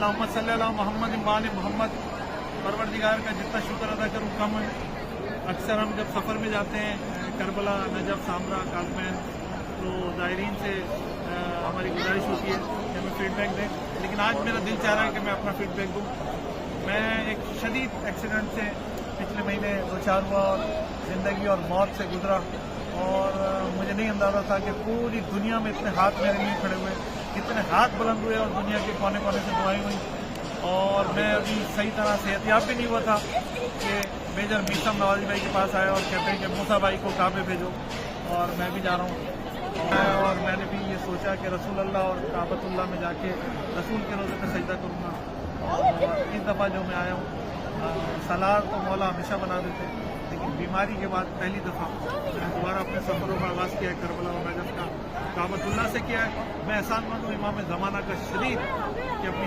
اللہم صلی اللہ محمد وآل محمد. پروردگار کا جتنا شکر ادا کروں کم ہے. اکثر ہم جب سفر میں جاتے ہیں کربلا، نجف، سامرا، کاظمین، تو زائرین سے ہماری گزارش ہوتی ہے کہ ہمیں فیڈ بیک دیں، لیکن آج میرا دل چاہ رہا ہے کہ میں اپنا فیڈ بیک دوں. میں ایک شدید ایکسیڈنٹ سے پچھلے مہینے دوچار ہوا اور زندگی اور موت سے گزرا، اور مجھے نہیں اندازہ تھا کہ پوری دنیا میں اتنے ہاتھ میرے لیے کھڑے ہوئے، کتنے ہاتھ بلند ہوئے اور دنیا کے کونے کونے سے دعائیں ہوئیں. اور میں ابھی صحیح طرح صحت یاب بھی نہیں ہوا تھا کہ میجر میثم نوازی بھائی کے پاس آیا اور کہتے ہیں کہ موسیٰ بھائی کو کعبے بھیجو، اور میں بھی جا رہا ہوں. اور میں نے بھی یہ سوچا کہ رسول اللہ اور کعبۃ اللہ میں جا کے رسول کے روزے پہ سجدہ کروں گا. اور اس دفعہ جو میں آیا ہوں، سالار تو مولا ہمیشہ بنا دیتے، لیکن بیماری کے بعد پہلی دفعہ میں دوبارہ اپنے سفروں کا آغاز کیا ہے، کربلا اور نجف کا کعبۃ اللہ سے کیا ہے. میں احسان مند ہوں امام زمانہ کا شدید کہ اپنی